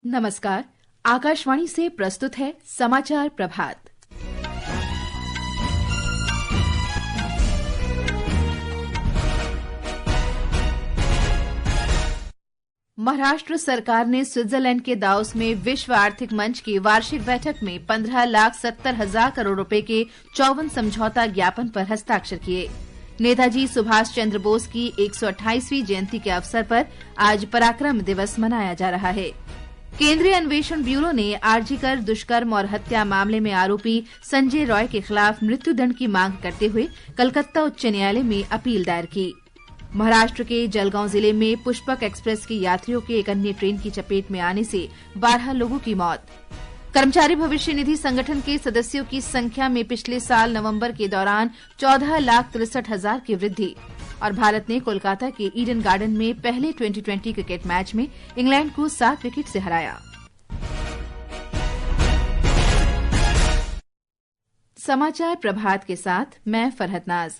नमस्कार। आकाशवाणी से प्रस्तुत है समाचार प्रभात। महाराष्ट्र सरकार ने स्विट्जरलैंड के दावोस में विश्व आर्थिक मंच की वार्षिक बैठक में 15,70,000 करोड़ रुपए के 54 समझौता ज्ञापन पर हस्ताक्षर किए। नेताजी सुभाष चंद्र बोस की 128वीं जयंती के अवसर पर आज पराक्रम दिवस मनाया जा रहा है। केंद्रीय अन्वेषण ब्यूरो ने आरजीकर दुष्कर्म और हत्या मामले में आरोपी संजय रॉय के खिलाफ मृत्युदंड की मांग करते हुए कलकत्ता उच्च न्यायालय में अपील दायर की। महाराष्ट्र के जलगांव जिले में पुष्पक एक्सप्रेस के यात्रियों के एक अन्य ट्रेन की चपेट में आने से 12 लोगों की मौत। कर्मचारी भविष्य निधि संगठन के सदस्यों की संख्या में पिछले साल नवंबर के दौरान 14,63,000 की वृद्धि। और भारत ने कोलकाता के ईडन गार्डन में पहले 2020 क्रिकेट मैच में इंग्लैंड को 7 विकेट से हराया। समाचार प्रभात के साथ मैं फरहत नाज।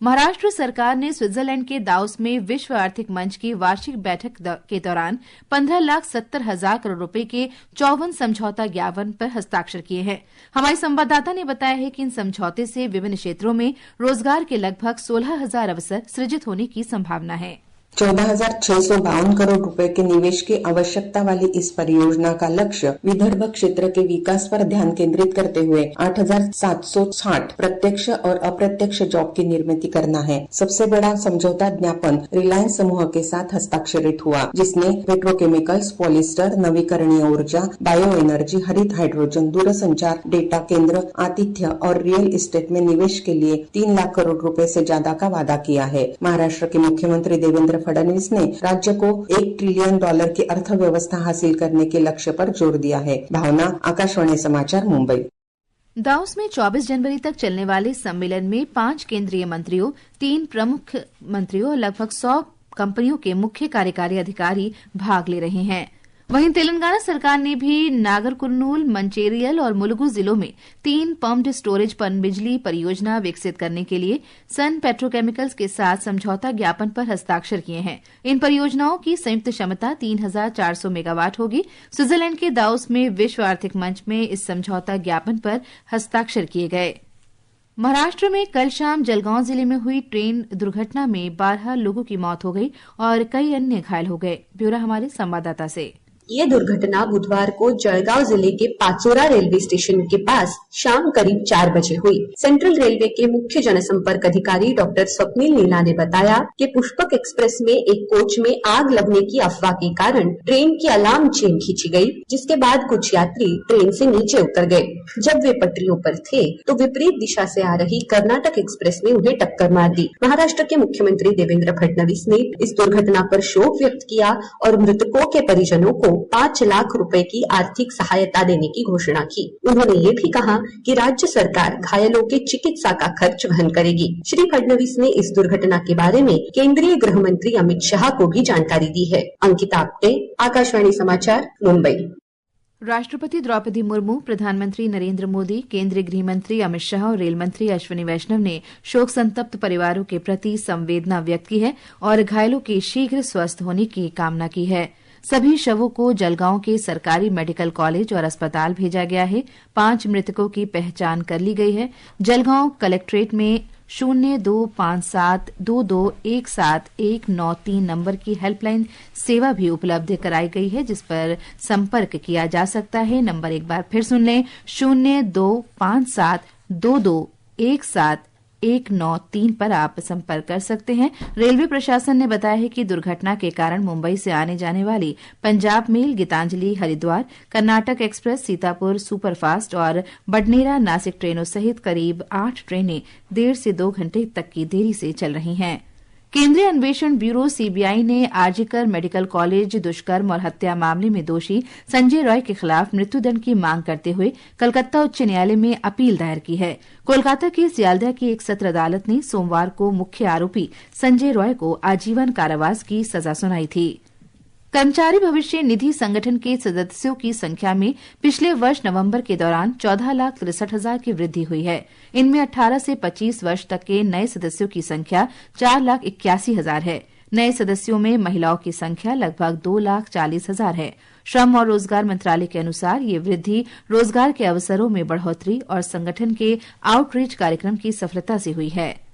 महाराष्ट्र सरकार ने स्विट्जरलैंड के दावोस में विश्व आर्थिक मंच की वार्षिक बैठक के दौरान 15,70,000 करोड़ रुपए के 54 समझौता ज्ञापन पर हस्ताक्षर किए हैं। हमारे संवाददाता ने बताया है कि इन समझौते से विभिन्न क्षेत्रों में रोजगार के लगभग 16,000 अवसर सृजित होने की संभावना है। 14,652 करोड़ रुपए के निवेश की आवश्यकता वाली इस परियोजना का लक्ष्य विदर्भ क्षेत्र के विकास पर ध्यान केंद्रित करते हुए 8,760 प्रत्यक्ष और अप्रत्यक्ष जॉब की निर्मित करना है। सबसे बड़ा समझौता ज्ञापन रिलायंस समूह के साथ हस्ताक्षरित हुआ, जिसने पेट्रोकेमिकल्स, पॉलिस्टर, नवीकरणीय ऊर्जा, बायो एनर्जी, हरित हाइड्रोजन, दूरसंचार, डेटा केंद्र, आतिथ्य और रियल इस्टेट में निवेश के लिए 3 लाख करोड़ रुपए से ज्यादा का वादा किया है। महाराष्ट्र के मुख्यमंत्री देवेंद्र फडणवीस ने राज्य को $1 ट्रिलियन की अर्थव्यवस्था हासिल करने के लक्ष्य पर जोर दिया है। भावना, आकाशवाणी समाचार, मुंबई। दावोस में 24 जनवरी तक चलने वाले सम्मेलन में 5 केंद्रीय मंत्रियों, 3 प्रमुख मंत्रियों और लगभग 100 कंपनियों के मुख्य कार्यकारी अधिकारी भाग ले रहे हैं। वहीं तेलंगाना सरकार ने भी नागरकुर्नूल, मंचेरियल और मुलुगु जिलों में 3 पम्प्ड स्टोरेज पनबिजली परियोजना विकसित करने के लिए सन पेट्रोकेमिकल्स के साथ समझौता ज्ञापन पर हस्ताक्षर किए हैं। इन परियोजनाओं की संयुक्त क्षमता 3,400 मेगावाट होगी। स्विट्जरलैंड के दावोस में विश्व आर्थिक मंच में इस समझौता ज्ञापन पर हस्ताक्षर किए गए। महाराष्ट्र में कल शाम जलगांव जिले में हुई ट्रेन दुर्घटना में 12 लोगों की मौत हो गई और कई अन्य घायल हो गए। ब्यौरा हमारे संवाददाता से। ये दुर्घटना बुधवार को जलगांव जिले के पाचोरा रेलवे स्टेशन के पास शाम करीब 4 बजे हुई। सेंट्रल रेलवे के मुख्य जनसंपर्क अधिकारी डॉक्टर स्वप्निल नीला ने बताया कि पुष्पक एक्सप्रेस में एक कोच में आग लगने की अफवाह के कारण ट्रेन की अलार्म चेन खींची गई, जिसके बाद कुछ यात्री ट्रेन से नीचे उतर गए। जब वे पटरियों पर थे तो विपरीत दिशा से आ रही कर्नाटक एक्सप्रेस ने उन्हें टक्कर मार दी। महाराष्ट्र के मुख्यमंत्री देवेंद्र फडणवीस ने इस दुर्घटना पर शोक व्यक्त किया और मृतकों के परिजनों को 5 लाख रुपए की आर्थिक सहायता देने की घोषणा की। उन्होंने ये भी कहा कि राज्य सरकार घायलों के चिकित्सा का खर्च वहन करेगी। श्री फडणवीस ने इस दुर्घटना के बारे में केंद्रीय गृह मंत्री अमित शाह को भी जानकारी दी है। अंकिता आप्टे, आकाशवाणी समाचार, मुंबई। राष्ट्रपति द्रौपदी मुर्मू, प्रधानमंत्री नरेंद्र मोदी, केंद्रीय गृह मंत्री अमित शाह और रेल मंत्री अश्विनी वैष्णव ने शोक संतप्त परिवारों के प्रति संवेदना व्यक्त की है और घायलों के शीघ्र स्वस्थ होने की कामना की है। सभी शवों को जलगांव के सरकारी मेडिकल कॉलेज और अस्पताल भेजा गया है। 5 मृतकों की पहचान कर ली गई है। जलगांव कलेक्ट्रेट में 025722179193 नंबर की हेल्पलाइन सेवा भी उपलब्ध कराई गई है, जिस पर संपर्क किया जा सकता है। नंबर एक बार फिर सुन लें, 025722179193 पर आप संपर्क कर सकते हैं। रेलवे प्रशासन ने बताया है कि दुर्घटना के कारण मुंबई से आने जाने वाली Punjab mail, Geetanjali Haridwar, Karnataka express, Sitapur superfast और बडनेरा नासिक ट्रेनों सहित करीब 8 ट्रेनें 1.5 से 2 घंटे तक की देरी से चल रही हैं। केंद्रीय अन्वेषण ब्यूरो सीबीआई ने आरजीकर मेडिकल कॉलेज दुष्कर्म और हत्या मामले में दोषी संजय रॉय के खिलाफ मृत्युदंड की मांग करते हुए कलकत्ता उच्च न्यायालय में अपील दायर की है। कोलकाता की सियालदह की एक सत्र अदालत ने सोमवार को मुख्य आरोपी संजय रॉय को आजीवन कारावास की सजा सुनाई थी। कर्मचारी भविष्य निधि संगठन के सदस्यों की संख्या में पिछले वर्ष नवंबर के दौरान 14,63,000 की वृद्धि हुई है। इनमें 18 से 25 वर्ष तक के नए सदस्यों की संख्या 4,81,000 है। नए सदस्यों में महिलाओं की संख्या लगभग 2,40,000 है। श्रम और रोजगार मंत्रालय के अनुसार ये वृद्धि रोजगार के अवसरों में बढ़ोतरी और संगठन के आउटरीच कार्यक्रम की सफलता से हुई है।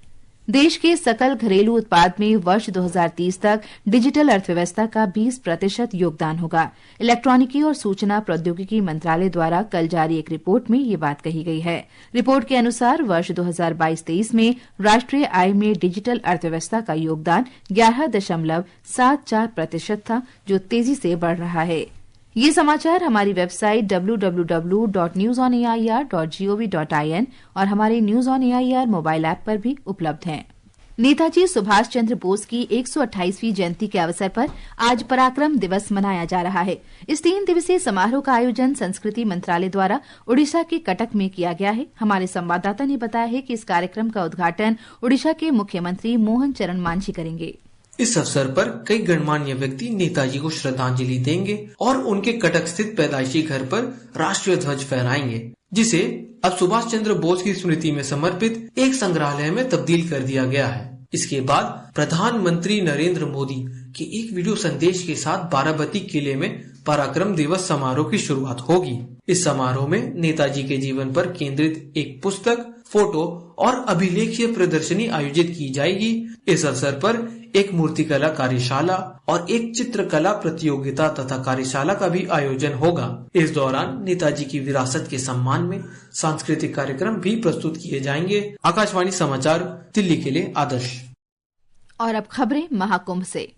देश के सकल घरेलू उत्पाद में वर्ष 2030 तक डिजिटल अर्थव्यवस्था का 20% योगदान होगा। इलेक्ट्रॉनिकी और सूचना प्रौद्योगिकी मंत्रालय द्वारा कल जारी एक रिपोर्ट में ये बात कही गई है। रिपोर्ट के अनुसार वर्ष 2022-23 में राष्ट्रीय आय में डिजिटल अर्थव्यवस्था का योगदान 11.74% था, जो तेजी से बढ़ रहा है। ये समाचार हमारी वेबसाइट www.newsonair.gov.in और हमारे news on AIR mobile app पर भी उपलब्ध हैं। नेताजी सुभाष चंद्र बोस की 128वीं जयंती के अवसर पर आज पराक्रम दिवस मनाया जा रहा है। इस 3 दिवसीय समारोह का आयोजन संस्कृति मंत्रालय द्वारा ओडिशा के कटक में किया गया है। हमारे संवाददाता ने बताया है कि इस कार्यक्रम का उद्घाटन ओडिशा के मुख्यमंत्री मोहन चरण मांझी करेंगे। इस अवसर पर कई गणमान्य व्यक्ति नेताजी को श्रद्धांजलि देंगे और उनके कटक स्थित पैदाइशी घर पर राष्ट्रीय ध्वज फहराएंगे, जिसे अब सुभाष चंद्र बोस की स्मृति में समर्पित एक संग्रहालय में तब्दील कर दिया गया है। इसके बाद प्रधानमंत्री नरेंद्र मोदी के एक वीडियो संदेश के साथ बाराबती किले में पराक्रम दिवस समारोह की शुरुआत होगी। इस समारोह में नेताजी के जीवन पर केंद्रित एक पुस्तक, फोटो और अभिलेखीय प्रदर्शनी आयोजित की जाएगी। इस अवसर पर एक मूर्तिकला कार्यशाला और एक चित्रकला प्रतियोगिता तथा कार्यशाला का भी आयोजन होगा। इस दौरान नेताजी की विरासत के सम्मान में सांस्कृतिक कार्यक्रम भी प्रस्तुत किए जाएंगे। आकाशवाणी समाचार दिल्ली के लिए आदर्श। और अब खबरें महाकुंभ से।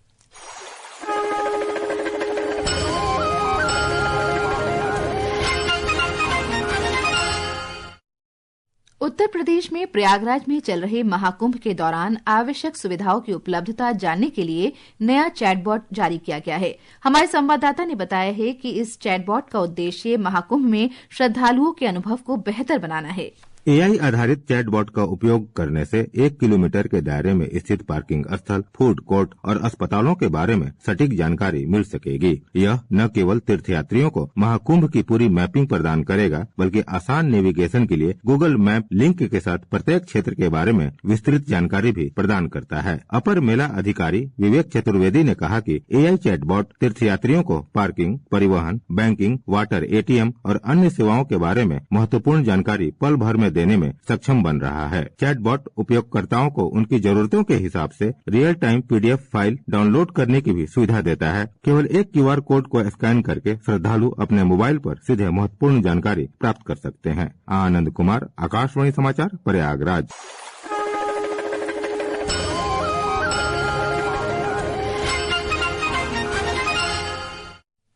उत्तर प्रदेश में प्रयागराज में चल रहे महाकुंभ के दौरान आवश्यक सुविधाओं की उपलब्धता जानने के लिए नया चैटबॉट जारी किया गया है। हमारे संवाददाता ने बताया है कि इस चैटबॉट का उद्देश्य महाकुंभ में श्रद्धालुओं के अनुभव को बेहतर बनाना है। एआई आधारित चैटबॉट का उपयोग करने से 1 किलोमीटर के दायरे में स्थित पार्किंग स्थल, फूड कोर्ट और अस्पतालों के बारे में सटीक जानकारी मिल सकेगी। यह न केवल तीर्थयात्रियों को महाकुंभ की पूरी मैपिंग प्रदान करेगा, बल्कि आसान नेविगेशन के लिए गूगल मैप लिंक के साथ प्रत्येक क्षेत्र के बारे में विस्तृत जानकारी भी प्रदान करता है। अपर मेला अधिकारी विवेक चतुर्वेदी ने कहा कि एआई चैटबॉट तीर्थयात्रियों को पार्किंग, परिवहन, बैंकिंग, वाटर, एटीएम और अन्य सेवाओं के बारे में महत्वपूर्ण जानकारी पल भर में देने में सक्षम बन रहा है। चैटबॉट उपयोगकर्ताओं को उनकी जरूरतों के हिसाब से real time PDF file download करने की भी सुविधा देता है। केवल एक क्यूआर कोड को स्कैन करके श्रद्धालु अपने मोबाइल पर सीधे महत्वपूर्ण जानकारी प्राप्त कर सकते हैं। आनंद कुमार, आकाशवाणी समाचार, प्रयागराज।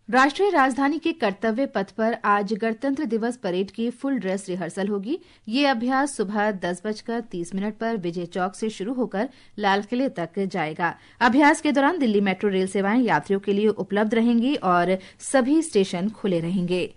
राष्ट्रीय राजधानी के कर्तव्य पथ पर आज गणतंत्र दिवस परेड की फुल ड्रेस रिहर्सल होगी। ये अभ्यास सुबह 10:30 पर विजय चौक से शुरू होकर लाल किले तक जाएगा। अभ्यास के दौरान दिल्ली मेट्रो रेल सेवाएं यात्रियों के लिए उपलब्ध रहेंगी और सभी स्टेशन खुले रहेंगे।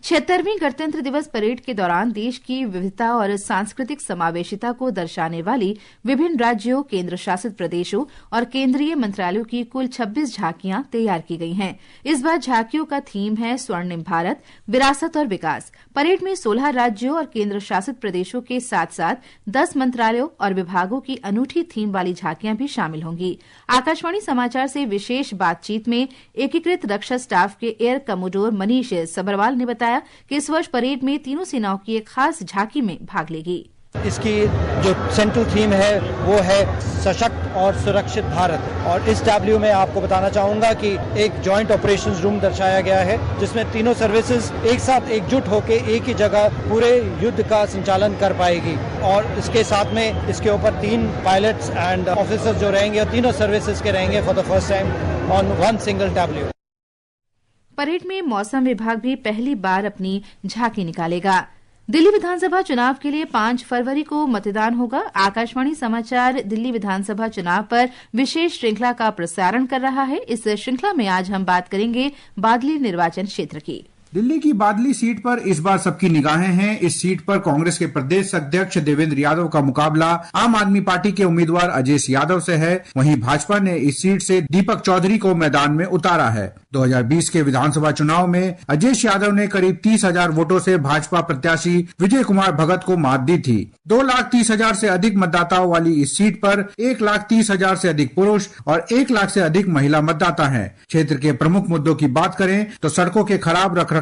76वीं गणतंत्र दिवस परेड के दौरान देश की विविधता और सांस्कृतिक समावेशिता को दर्शाने वाली विभिन्न राज्यों, केंद्र शासित प्रदेशों और केंद्रीय मंत्रालयों की कुल 26 झांकियां तैयार की गई हैं। इस बार झांकियों का थीम है स्वर्णिम भारत, विरासत और विकास। परेड में 16 राज्यों और केंद्र शासित प्रदेशों के साथ साथ 10 मंत्रालयों और विभागों की अनूठी थीम वाली झांकियां भी शामिल होंगी। आकाशवाणी समाचार से विशेष बातचीत में एकीकृत रक्षा स्टाफ के एयर कमोडोर मनीष सबरवाल ने बताया कि इस वर्ष परेड में तीनों सेनाओं की एक खास झांकी में भाग लेगी। इसकी जो सेंट्रल थीम है वो है सशक्त और सुरक्षित भारत, और इस डब्ल्यू में आपको बताना चाहूंगा कि एक जॉइंट ऑपरेशंस रूम दर्शाया गया है, जिसमें तीनों सर्विसेज एक साथ एकजुट होकर एक ही जगह पूरे युद्ध का संचालन कर पाएगी। और इसके साथ में इसके ऊपर 3 पायलट्स एंड ऑफिसर्स जो रहेंगे, तीनों सर्विसेज के रहेंगे for the first time on one single W. Parade में मौसम विभाग भी पहली बार अपनी झांकी निकालेगा। दिल्ली विधानसभा चुनाव के लिए 5 फरवरी को मतदान होगा। आकाशवाणी समाचार दिल्ली विधानसभा चुनाव पर विशेष श्रृंखला का प्रसारण कर रहा है। इस श्रृंखला में आज हम बात करेंगे बादली निर्वाचन क्षेत्र की। दिल्ली की बादली सीट पर इस बार सबकी निगाहें हैं। इस सीट पर कांग्रेस के प्रदेश अध्यक्ष देवेंद्र यादव का मुकाबला आम आदमी पार्टी के उम्मीदवार अजेश यादव से है। वहीं भाजपा ने इस सीट से दीपक चौधरी को मैदान में उतारा है। 2020 के विधानसभा चुनाव में अजेश यादव ने करीब 30,000 वोटों से भाजपा प्रत्याशी विजय कुमार भगत को मात दी थी। 2,30,000 से अधिक मतदाताओं वाली इस सीट पर 1,30,000 से अधिक पुरुष और 1 लाख से अधिक महिला मतदाता हैं। क्षेत्र के प्रमुख मुद्दों की बात करें तो सड़कों के खराब रखरखाव,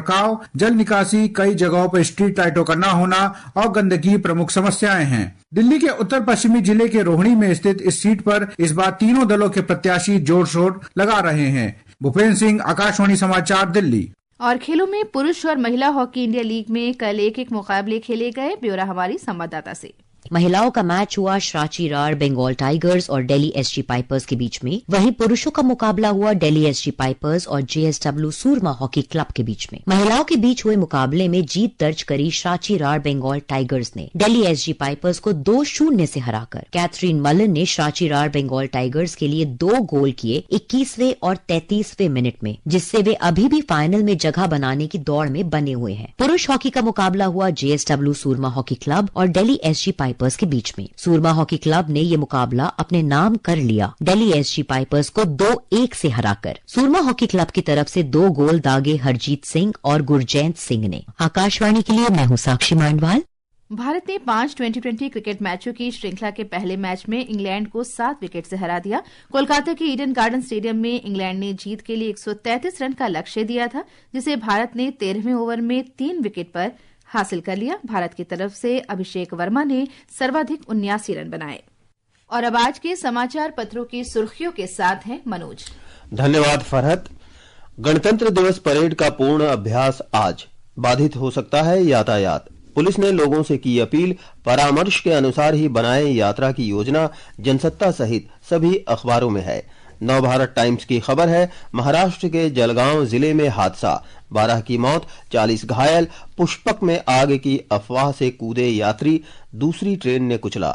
जल निकासी, कई जगहों पर स्ट्रीट लाइटों का न होना और गंदगी प्रमुख समस्याएं हैं। दिल्ली के उत्तर पश्चिमी जिले के रोहिणी में स्थित इस सीट पर इस बार तीनों दलों के प्रत्याशी जोर शोर लगा रहे हैं। भूपेन्द्र सिंह, आकाशवाणी समाचार, दिल्ली। और खेलों में पुरुष और महिला हॉकी इंडिया लीग में कल एक मुकाबले खेले गए। ब्यौरा हमारी संवाददाता से। महिलाओं का मैच हुआ शराची रार बंगाल टाइगर्स और दिल्ली एसजी पाइपर्स के बीच में। वहीं पुरुषों का मुकाबला हुआ दिल्ली एसजी पाइपर्स और जेएसडब्ल्यू सूरमा हॉकी क्लब के बीच में। महिलाओं के बीच हुए मुकाबले में जीत दर्ज करी शराची रार बंगाल टाइगर्स ने दिल्ली एसजी पाइपर्स को 2-0 से हराकर। कैथरीन मलन ने शराची रार बंगाल टाइगर्स के लिए 2 गोल किए 21वें और 33वें मिनट में, जिससे वे अभी भी फाइनल में जगह बनाने की दौड़ में बने हुए हैं। पुरुष हॉकी का मुकाबला हुआ जेएसडब्ल्यू सूरमा हॉकी क्लब और दिल्ली एसजी पाइपर्स के बीच में। सूरमा हॉकी क्लब ने ये मुकाबला अपने नाम कर लिया। दिल्ली एसजी पाइपर्स को 2-1 से हराकर। सूरमा हॉकी क्लब की तरफ से 2 गोल दागे हरजीत सिंह और गुरजैंत सिंह ने। आकाशवाणी के लिए मैं हूं साक्षी मांडवाल। भारत ने 5 2020 क्रिकेट मैचों की श्रृंखला के पहले मैच में इंग्लैंड को 7 विकेट से हरा दिया। कोलकाता के ईडन गार्डन स्टेडियम में इंग्लैंड ने जीत के लिए 133 रन का लक्ष्य दिया था, जिसे भारत ने 13वें ओवर में 3 विकेट पर हासिल कर लिया। भारत की तरफ से अभिषेक वर्मा ने सर्वाधिक 79 रन बनाए। और अब आज के समाचार पत्रों की सुर्खियों के साथ हैं मनोज। धन्यवाद फरहत। गणतंत्र दिवस परेड का पूर्ण अभ्यास आज। बाधित हो सकता है यातायात। पुलिस ने लोगों से की अपील, परामर्श के अनुसार ही बनाए यात्रा की योजना। जनसत्ता सहित सभी अखबारों में है। नवभारत टाइम्स की खबर है, महाराष्ट्र के जलगांव जिले में हादसा, 12 की मौत, 40 घायल। पुष्पक में आग की अफवाह से कूदे यात्री, दूसरी ट्रेन ने कुचला।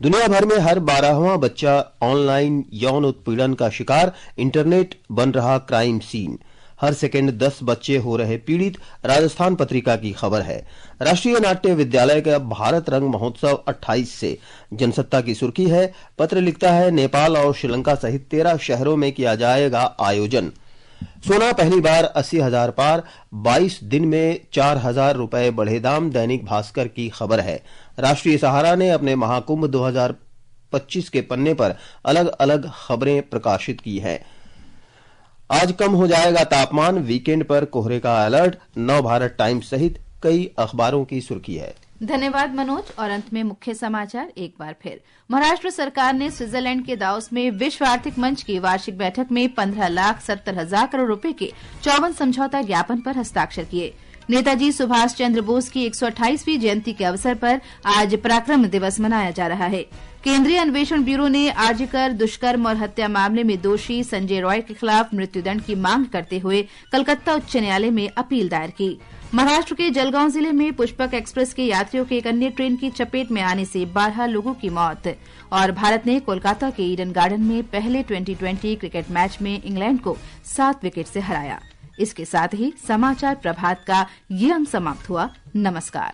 दुनिया भर में हर 12वां बच्चा ऑनलाइन यौन उत्पीड़न का शिकार। इंटरनेट बन रहा क्राइम सीन। हर सेकंड 10 बच्चे हो रहे पीड़ित। राजस्थान पत्रिका की खबर है। राष्ट्रीय नाट्य विद्यालय का भारत रंग महोत्सव 28 से। जनसत्ता की सुर्खी है, पत्र लिखता है, नेपाल और श्रीलंका सहित 13 शहरों में किया जाएगा आयोजन। सोना पहली बार 80,000 पार, 22 दिन में 4,000 रुपए बढ़े दाम। दैनिक भास्कर की खबर है। राष्ट्रीय सहारा ने अपने महाकुंभ 2025 के पन्ने पर अलग अलग खबरें प्रकाशित की हैं। आज कम हो जाएगा तापमान, वीकेंड पर कोहरे का अलर्ट। नवभारत टाइम्स सहित कई अखबारों की सुर्खी है। धन्यवाद मनोज। और अंत में मुख्य समाचार एक बार फिर। महाराष्ट्र सरकार ने स्विट्जरलैंड के दावोस में विश्व आर्थिक मंच की वार्षिक बैठक में 15,70,000 करोड़ रुपए के 54 समझौता ज्ञापन पर हस्ताक्षर किए। नेताजी सुभाष चंद्र बोस की 128वीं जयंती के अवसर पर आज पराक्रम दिवस मनाया जा रहा है। केंद्रीय अन्वेषण ब्यूरो ने आर्जिकर दुष्कर्म और हत्या मामले में दोषी संजय रॉय के खिलाफ मृत्युदंड की मांग करते हुए कलकत्ता उच्च न्यायालय में अपील दायर की। महाराष्ट्र के जलगांव जिले में पुष्पक एक्सप्रेस के यात्रियों के एक अन्य ट्रेन की चपेट में आने से 12 लोगों की मौत। और भारत ने कोलकाता के ईडन गार्डन में पहले 2020 क्रिकेट मैच में इंग्लैंड को 7 विकेट से हराया। इसके साथ ही समाचार प्रभात का ये अंक समाप्त हुआ। नमस्कार।